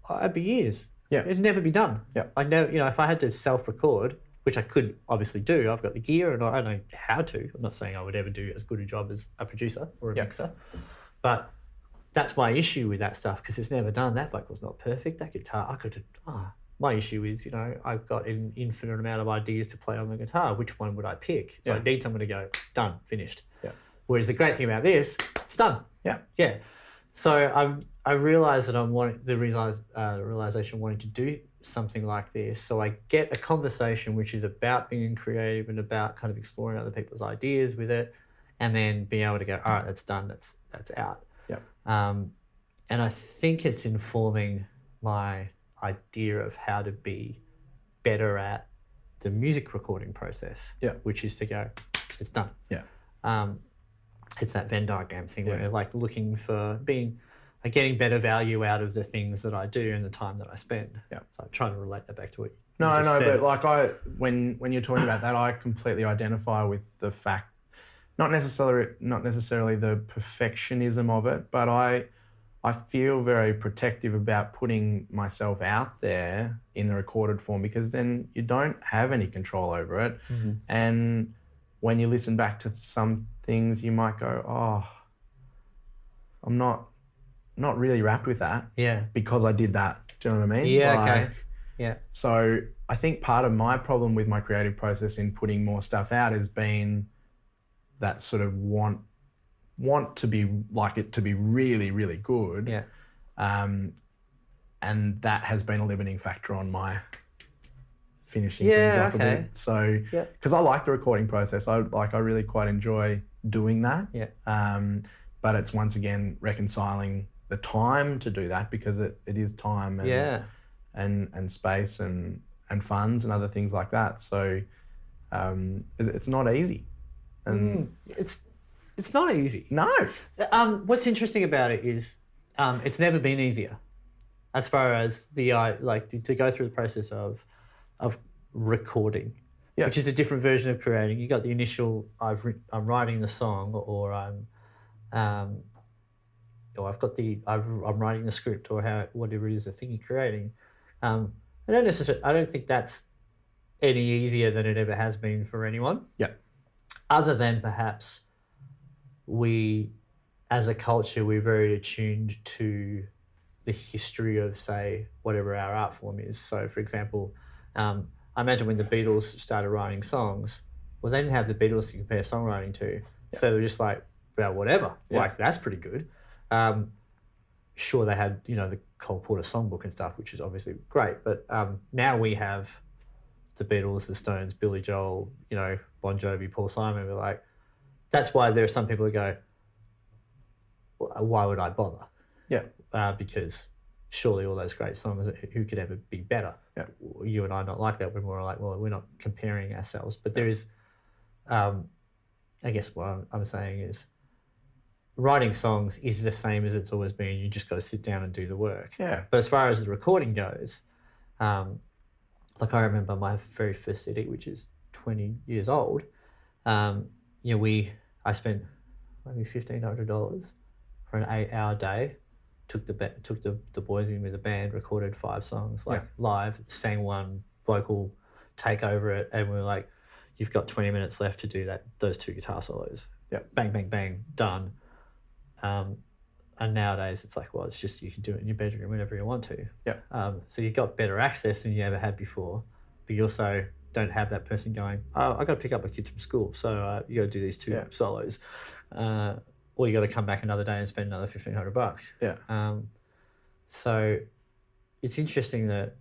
I'd be years. Yeah. It'd never be done. Yeah. I never, you know, if I had to self-record, which I could obviously do, I've got the gear and I know how to. I'm not saying I would ever do as good a job as a producer or a mixer, but that's my issue with that stuff because it's never done. That vocal's not perfect. That guitar, I could, my issue is, you know, I've got an infinite amount of ideas to play on the guitar. Which one would I pick? So I need someone to go, done, finished. Yeah. Whereas the great thing about this, it's done. Yeah. Yeah. So I realised that I'm wanting the realisation wanting to do something like this. So I get a conversation which is about being creative and about kind of exploring other people's ideas with it, and then being able to go, all right, that's done. That's out. Yeah. And I think it's informing my idea of how to be better at the music recording process. Yeah. Which is to go, it's done. Yeah. It's that Venn diagram thing where like looking for getting better value out of the things that I do and the time that I spend. Yeah. So I'm trying to relate that back to what you just said. But like when you're talking about that, I completely identify with the fact, not necessarily the perfectionism of it, but I feel very protective about putting myself out there in the recorded form because then you don't have any control over it. Mm-hmm. And when you listen back to some things, you might go, oh, I'm not really wrapped with that. Yeah. Because I did that. Do you know what I mean? Yeah, okay. Yeah. So I think part of my problem with my creative process in putting more stuff out has been that sort of want to be like it to be really, really good. Yeah. And that has been a limiting factor on my finishing things off a bit. So, because I like the recording process, I really quite enjoy doing that. Yeah. But it's once again reconciling the time to do that because it is time and space and funds and other things like that. So it's not easy. And it's not easy. No. What's interesting about it is it's never been easier as far as to go through the process of recording, which is a different version of creating. You got the initial I'm writing the song or I'm writing the script or whatever it is the thing you're creating. I don't think that's any easier than it ever has been for anyone. Yeah. Other than perhaps we, as a culture, we're very attuned to the history of, say, whatever our art form is. So, for example, I imagine when the Beatles started writing songs, well, they didn't have the Beatles to compare songwriting to. Yeah. So they were just like, well, whatever. Yeah. Like, that's pretty good. Sure, they had, the Cole Porter songbook and stuff, which is obviously great. But now we have the Beatles, the Stones, Billy Joel, Bon Jovi, Paul Simon. We're like, that's why there are some people who go, why would I bother? Yeah. Because surely all those great songs, who could ever be better? Yeah. You and I not like that. We're more like, well, we're not comparing ourselves. But there is, I guess what I'm saying is, writing songs is the same as it's always been. You just got to sit down and do the work. Yeah. But as far as the recording goes, like I remember my very first CD, which is 20 years old. I spent maybe $1,500 for an 8-hour day. Took the boys in with the band, recorded 5 songs live, sang one vocal, take over it, and we were like, "You've got 20 minutes left to do those 2 guitar solos." Yeah. Bang, bang, bang, done. And nowadays it's like, well, it's just you can do it in your bedroom whenever you want to. Yeah. So you've got better access than you ever had before, but you also don't have that person going, "Oh, I got to pick up my kids from school, so you got to do these 2 solos." Or you got to come back another day and spend another $1,500. Yeah. So it's interesting that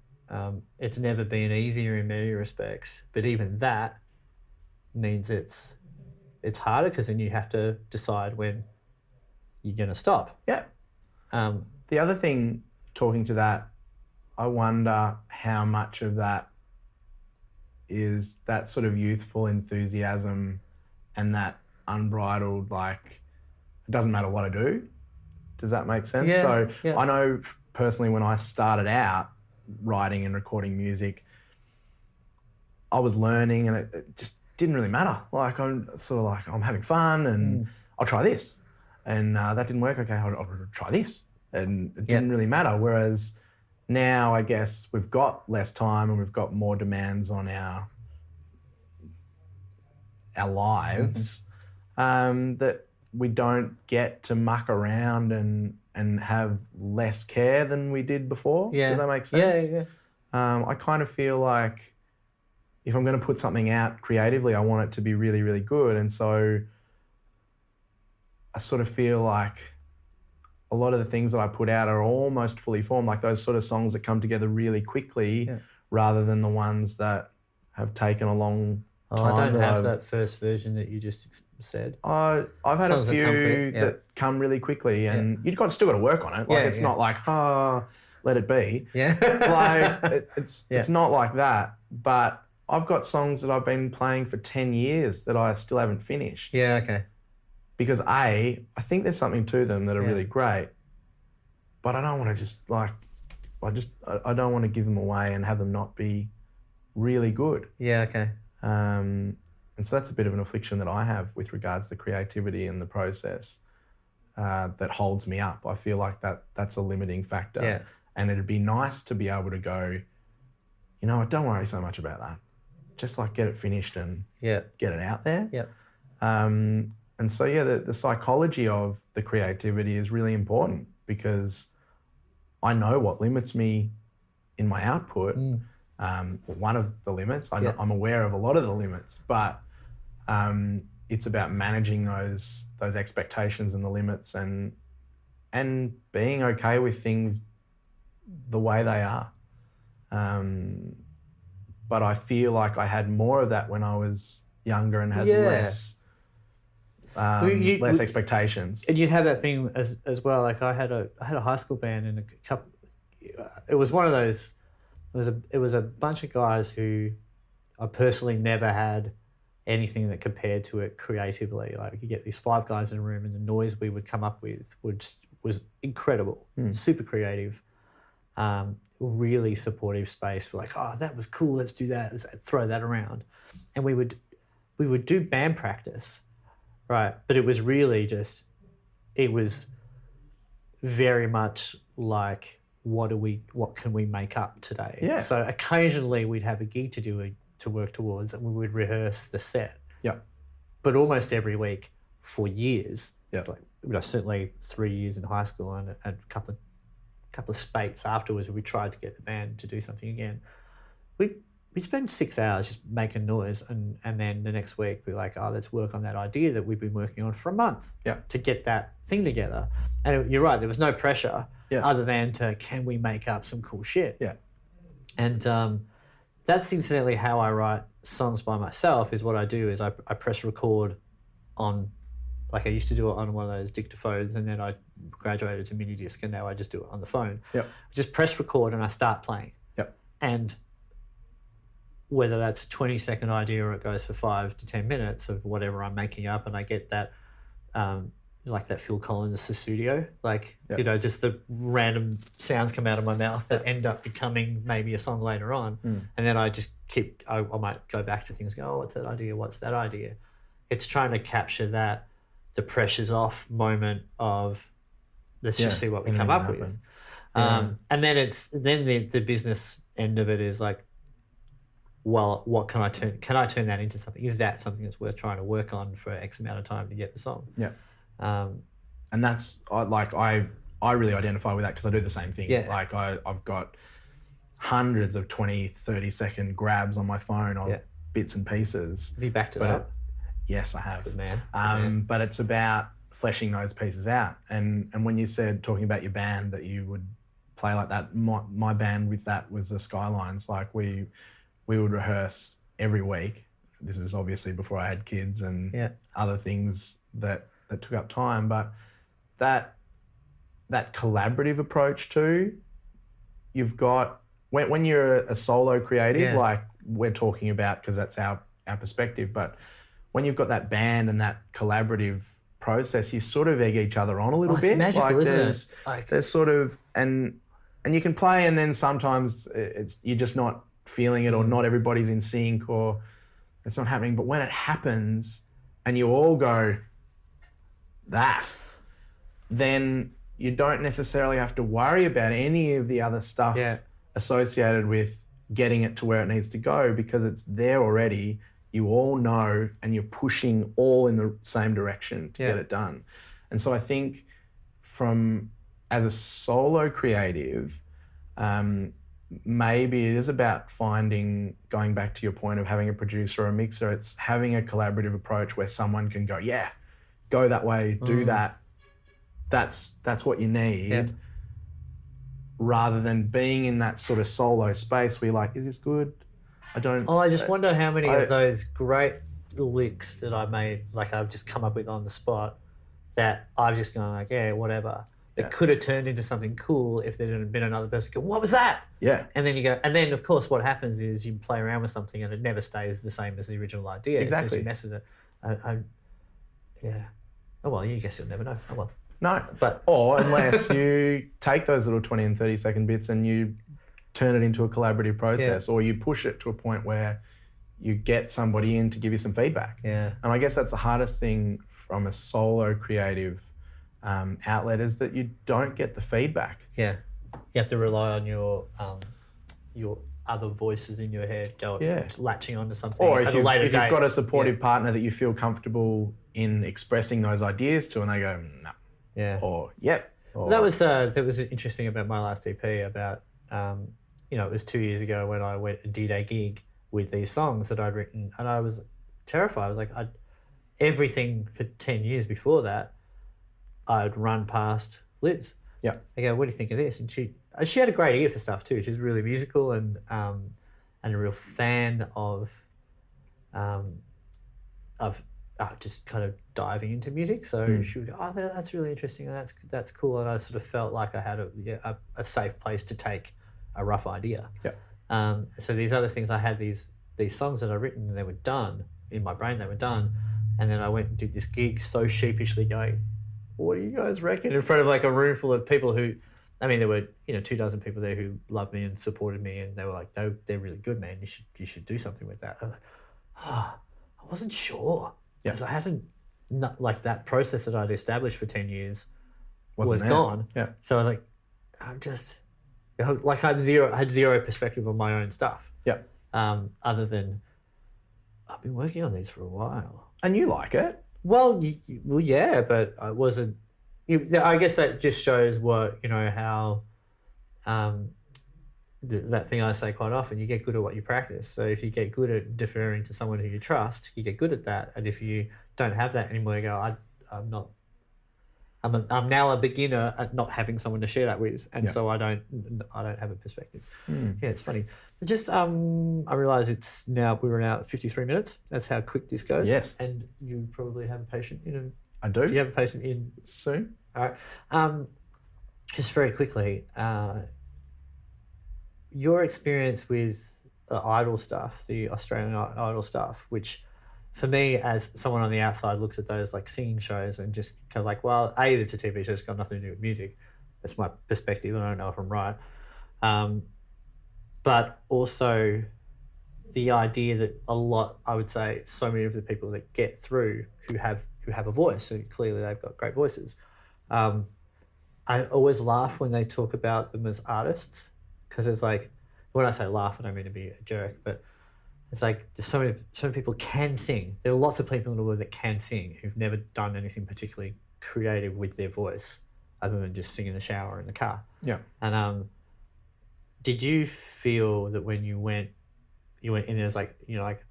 it's never been easier in many respects, but even that means it's harder, because then you have to decide when you're going to stop. Yeah. The other thing, talking to that, I wonder how much of that is that sort of youthful enthusiasm and that unbridled, like, it doesn't matter what I do. Does that make sense? Yeah, So yeah. I know personally when I started out writing and recording music, I was learning and it just didn't really matter. Like, I'm sort of like, I'm having fun and I'll try this. And that didn't work. Okay, I'll try this. And it didn't really matter. Whereas now, I guess, we've got less time and we've got more demands on our lives, that we don't get to muck around and have less care than we did before. Yeah. Does that make sense? Yeah. I kind of feel like if I'm going to put something out creatively, I want it to be really, really good. And so I sort of feel like a lot of the things that I put out are almost fully formed, like those sort of songs that come together really quickly, rather than the ones that have taken a long time. I don't have that first version that you just said. I've had Songs a that come few quick, that come really quickly, and you've still got to work on it. Like, it's not like, let it be. Yeah. Like, it's not like that. But I've got songs that I've been playing for 10 years that I still haven't finished. Yeah, okay. Because I think there's something to them that are really great, but I don't want to just like, I don't want to give them away and have them not be really good. Yeah, okay. And so that's a bit of an affliction that I have with regards to creativity and the process that holds me up. I feel like that's a limiting factor. Yeah. And it'd be nice to be able to go, you know what, don't worry so much about that. Just like get it finished and get it out there. Yeah. And so, the psychology of the creativity is really important, because I know what limits me in my output. One of the limits, I'm aware of a lot of the limits, but it's about managing those expectations and the limits and being okay with things the way they are. But I feel like I had more of that when I was younger and had less expectations. And you'd have that thing as well. Like I had a high school band, and a couple. It was one of those. It was a bunch of guys who I personally never had anything that compared to it creatively. Like you get these 5 guys in a room, and the noise we would come up with was incredible, super creative, really supportive space. We're like, oh, that was cool. Let's do that. Let's throw that around, and we would do band practice. Right, but it was really it was very much like, what can we make up today? Yeah. So occasionally we'd have a gig to work towards, and we would rehearse the set. Yeah. But almost every week for years. Yeah. Like, certainly 3 years in high school and a couple of spates afterwards, we tried to get the band to do something again. We spend 6 hours just making noise, and then the next week we're like, oh, let's work on that idea that we've been working on for a month to get that thing together. And you're right, there was no pressure other than can we make up some cool shit? Yeah. And that's incidentally how I write songs by myself. Is what I do is I press record on like I used to do it on one of those dictaphones, and then I graduated to mini disc, and now I just do it on the phone. Yep. I just press record and I start playing. Yep. And whether that's a 20-second idea or it goes for 5 to 10 minutes of whatever I'm making up, and I get that, like that Phil Collins studio, like, Yep. just the random sounds come out of my mouth that end up becoming maybe a song later on. And then I just I might go back to things, go, oh, what's that idea? What's that idea? It's trying to capture that, the pressure's off moment of, let's just see what we come up with. And then the business end of it is like, well, what can I turn that into something? Is that something that's worth trying to work on for X amount of time to get the song? Yeah. And that's I really identify with that because I do the same thing. Yeah. Like I've got hundreds of 20, 30-second grabs on my phone on bits and pieces. Have you backed it up? Yes, I have. Good man. But it's about fleshing those pieces out. And when you said, talking about your band, that you would play like that, my band with that was the Skylines. Like we would rehearse every week. This is obviously before I had kids and other things that took up time. But that collaborative approach too, you've got, when you're a solo creative, like we're talking about, because that's our perspective, but when you've got that band and that collaborative process, you sort of egg each other on a little bit. It's magical, like isn't it? Like, there's sort of, and you can play, and then sometimes you're just not feeling it, or not everybody's in sync, or it's not happening. But when it happens and you all go, that, then you don't necessarily have to worry about any of the other stuff associated with getting it to where it needs to go, because it's there already. You all know, and you're pushing all in the same direction to get it done. And so I think as a solo creative, maybe it is about going back to your point of having a producer or a mixer, it's having a collaborative approach where someone can go, go that way, do that. That's what you need. Rather than being in that sort of solo space where you're like, is this good? I just wonder how many of those great licks that I made, like I've just come up with on the spot, that I've just gone like, whatever. That could have turned into something cool if there hadn't been another person go, what was that? Yeah. And then you go, and then of course what happens is you play around with something and it never stays the same as the original idea. Exactly. You mess with it. Oh well, you guess you'll never know. Oh well. No. But or unless you take those little 20 and 30 second bits and you turn it into a collaborative process, or you push it to a point where you get somebody in to give you some feedback. Yeah. And I guess that's the hardest thing from a solo creative outlet, is that you don't get the feedback. Yeah. You have to rely on your other voices in your head latching onto something. Or if you've date. got a supportive partner that you feel comfortable in expressing those ideas to, and they go, no. Yeah. Or, yep. Or, that was interesting about my last EP about, it was 2 years ago when I went and did a gig with these songs that I'd written, and I was terrified. I was like, everything for 10 years before that, I'd run past Liz. Yeah. I go, what do you think of this? And she had a great ear for stuff too. She was really musical and a real fan of just kind of diving into music. So she would go, oh, that's really interesting, and that's cool. And I sort of felt like I had a safe place to take a rough idea. Yeah. So these other things, I had these songs that I'd written, and they were done in my brain. They were done, and then I went and did this gig so sheepishly, going, what do you guys reckon? In front of like a room full of people who, I mean, there were 24 people there who loved me and supported me, and they were like, they're really good, man. You should do something with that. I was like, I wasn't sure, because I hadn't, like that process that I'd established for 10 years was gone. Yeah. So I was like, I'm just like I had zero perspective on my own stuff. Yeah. Other than I've been working on these for a while. And you like it? Well, yeah, but I wasn't. I guess that just shows how that thing I say quite often. You get good at what you practice. So if you get good at deferring to someone who you trust, you get good at that. And if you don't have that anymore, you go, I'm not. I'm now a beginner at not having someone to share that with, and so I don't have a perspective. Yeah, it's funny. But just I realise we're now at 53 minutes. That's how quick this goes. Yes. And you probably have a patient in I do. Do you have a patient in soon? All right. Just very quickly, your experience with the Idol stuff, the Australian Idol stuff, which for me, as someone on the outside looks at those like singing shows and just kind of like, well, A, it's a TV show, it's got nothing to do with music. That's my perspective. I don't know if I'm right. But also the idea that I would say so many of the people that get through who have a voice, and clearly they've got great voices. I always laugh when they talk about them as artists, because it's like, when I say laugh, I don't mean to be a jerk, but it's like there's so many people can sing. There are lots of people in the world that can sing who've never done anything particularly creative with their voice other than just sing in the shower or in the car. Yeah. And did you feel that when you went in there, like, you know, like,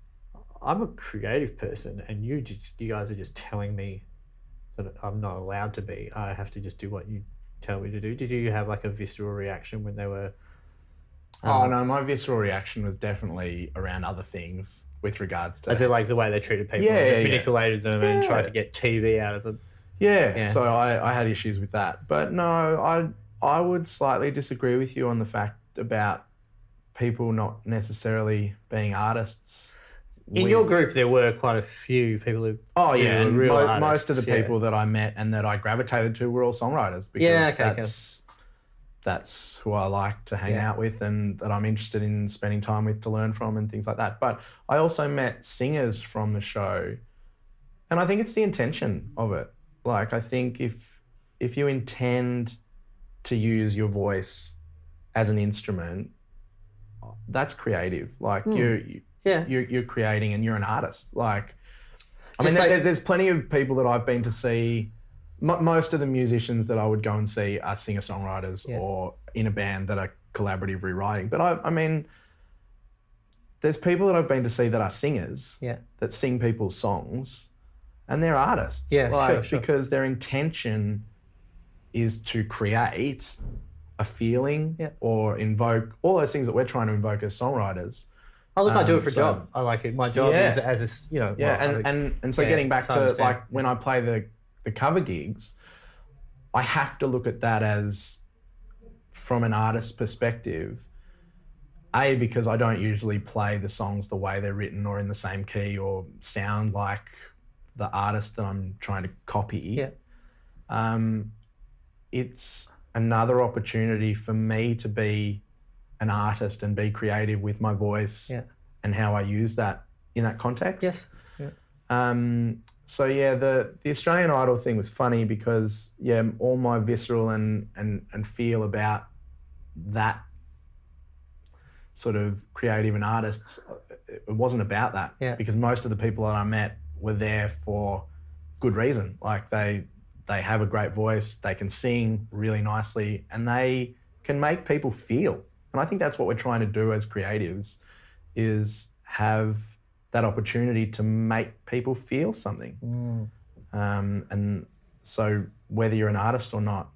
I'm a creative person and you guys are just telling me that I'm not allowed to be. I have to just do what you tell me to do. Did you have like a visceral reaction when they were... Oh no, my visceral reaction was definitely around other things with regards to... Is it like the way they treated people? Manipulated them and tried to get TV out of them? Yeah. So I had issues with that. But no, I would slightly disagree with you on the fact about people not necessarily being artists. In your group, there were quite a few people who... Oh, yeah. And real artists, most of the people that I met and that I gravitated to were all songwriters, because that's who I like to hang out with and that I'm interested in spending time with to learn from and things like that. But I also met singers from the show, and I think it's the intention of it. Like, I think if you intend to use your voice as an instrument, that's creative. Like, you're creating and you're an artist. Like, I mean, there's plenty of people that I've been to see. Most of the musicians that I would go and see are singer-songwriters or in a band that are collaborative rewriting. But I mean, there's people that I've been to see that are singers that sing people's songs, and they're artists. Sure. Because their intention is to create a feeling or invoke all those things that we're trying to invoke as songwriters. Oh, look, I do it for a job. I like it. My job is as a, you know... and so getting back to, like, when I play the cover gigs, I have to look at that as, from an artist's perspective, A, because I don't usually play the songs the way they're written or in the same key or sound like the artist that I'm trying to copy. It's another opportunity for me to be an artist and be creative with my voice and how I use that in that context. So the Australian Idol thing was funny because all my visceral and feel about that sort of creative and artists, it wasn't about that because most of the people that I met were there for good reason. Like, they have a great voice, they can sing really nicely, and they can make people feel. And I think that's what we're trying to do as creatives, is have that opportunity to make people feel something. And so whether you're an artist or not,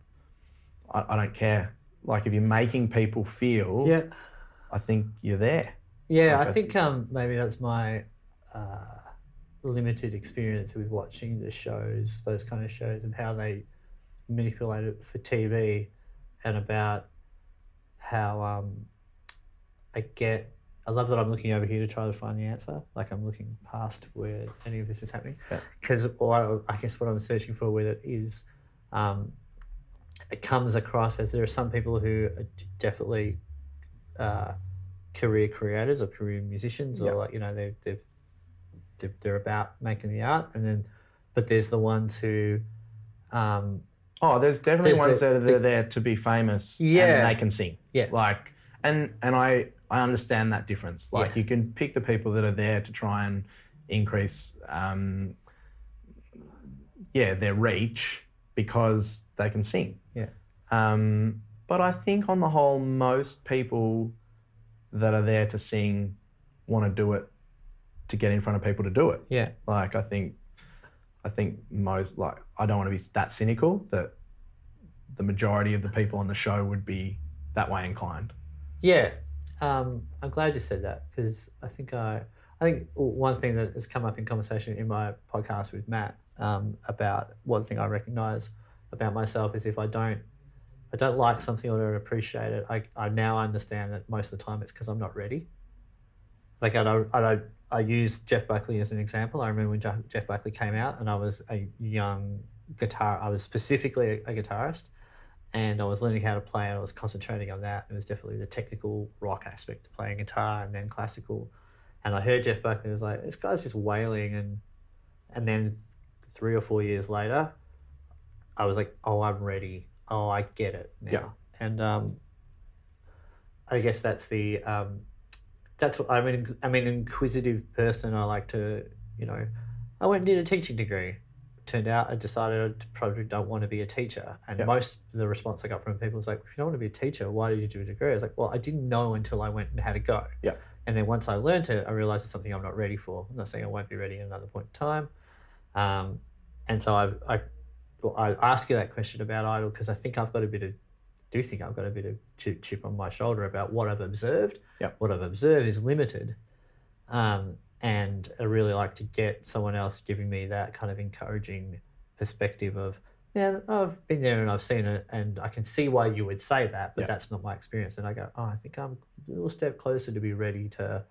I don't care. Like, if you're making people feel, I think you're there. I think maybe that's my limited experience with watching the shows, those kind of shows, and how they manipulate it for TV, and about how I love that I'm looking over here to try to find the answer. Like, I'm looking past where any of this is happening. Because I guess what I'm searching for with it is, it comes across as there are some people who are definitely career creators or career musicians, or like, you know, they're about making the art, but there's the ones who... there's definitely ones that are there to be famous and they can sing. Like, and I understand that difference. Like, you can pick the people that are there to try and increase their reach because they can sing. But I think on the whole, most people that are there to sing want to do it to get in front of people to do it. Like, I think most, like, I don't want to be that cynical that the majority of the people on the show would be that way inclined. I'm glad you said that, because I think one thing that has come up in conversation in my podcast with Matt about one thing I recognize about myself is if I don't like something or don't appreciate it, I now understand that most of the time it's because I'm not ready. Like I use Jeff Buckley as an example. I remember when Jeff Buckley came out and I was a young I was specifically a guitarist, and I was learning how to play and I was concentrating on that. It was definitely the technical rock aspect of playing guitar and then classical. And I heard Jeff Buckley was like, this guy's just wailing, and then 3 or 4 years later, I was like, oh, I'm ready. Oh, I get it now. Yeah. And I guess that's what I'm an inquisitive person. I like to, I went and did a teaching degree. Turned out I decided I probably don't want to be a teacher. And most of the response I got from people was like, if you don't want to be a teacher, why did you do a degree? I was like, well, I didn't know until I went and had a go. Yeah. And then once I learned it, I realized it's something I'm not ready for. I'm not saying I won't be ready at another point in time. And so I ask you that question about Idol because I think I've got a bit of chip on my shoulder about what I've observed. Yeah. What I've observed is limited. And I really like to get someone else giving me that kind of encouraging perspective of, man, I've been there and I've seen it and I can see why you would say that, but that's not my experience. And I go, I think I'm a little step closer to be ready for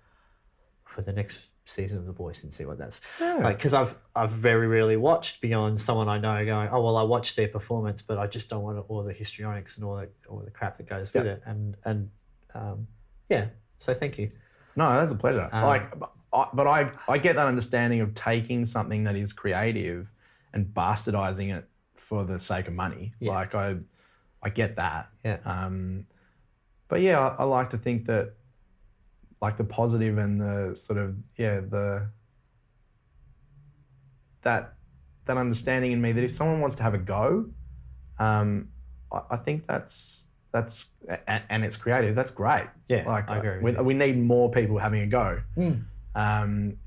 the next season of The Voice and see what that's like. Because I've very rarely watched beyond someone I know going, oh, well, I watched their performance, but I just don't want all the histrionics and all the crap that goes with it. And so thank you. No, that's a pleasure. But I get that understanding of taking something that is creative and bastardizing it for the sake of money. Yeah. Like I get that. Yeah. But yeah, I like to think that like the positive and the sort of that understanding in me that if someone wants to have a go, I think that's and it's creative. That's great. Yeah, like I agree. We need more people having a go. And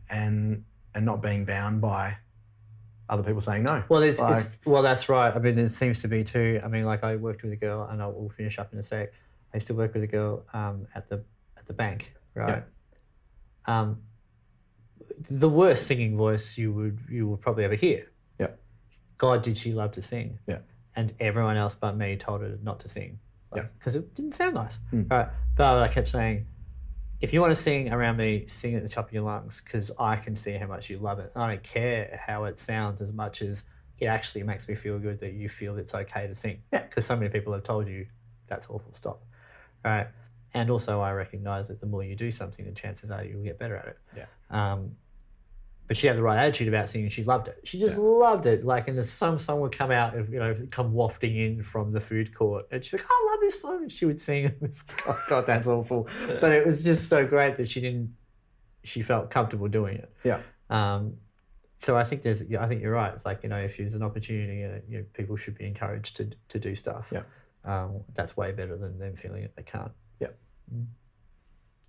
not being bound by other people saying no. Well, that's right. I mean, there seems to be too. I mean, like I worked with a girl, and we'll finish up in a sec. I used to work with a girl at the bank, right? Yeah. The worst singing voice you will probably ever hear. Yeah. God, did she love to sing? Yeah. And everyone else but me told her not to sing. Because it didn't sound nice. Mm. Right. But I kept saying, if you want to sing around me, sing at the top of your lungs because I can see how much you love it. I don't care how it sounds as much as it actually makes me feel good that you feel it's okay to sing. Yeah. Because so many people have told you that's awful, stop. Right. And also I recognise that the more you do something, the chances are you'll get better at it. Yeah. But she had the right attitude about singing. She loved it. She just loved it. Like, and some song would come out, come wafting in from the food court, and she'd be like, I love this song. And she would sing. It was like, oh God, that's awful. But it was just so great that she felt comfortable doing it. Yeah. So I think you're right. It's like, if there's an opportunity, people should be encouraged to do stuff. Yeah. That's way better than them feeling that they can't. Yeah.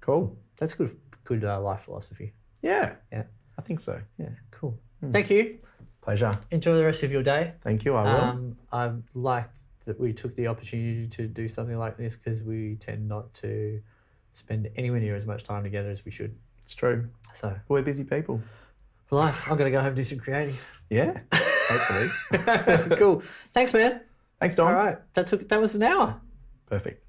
Cool. That's good life philosophy. Yeah. Yeah. I think so. Yeah, cool. Thank you. Pleasure. Enjoy the rest of your day. Thank you. I will. I like that we took the opportunity to do something like this because we tend not to spend anywhere near as much time together as we should. It's true. So we're busy people. For life, I'm going to go home and do some creating. Yeah, hopefully. Cool. Thanks, man. Thanks, Dom. All right. That was an hour. Perfect.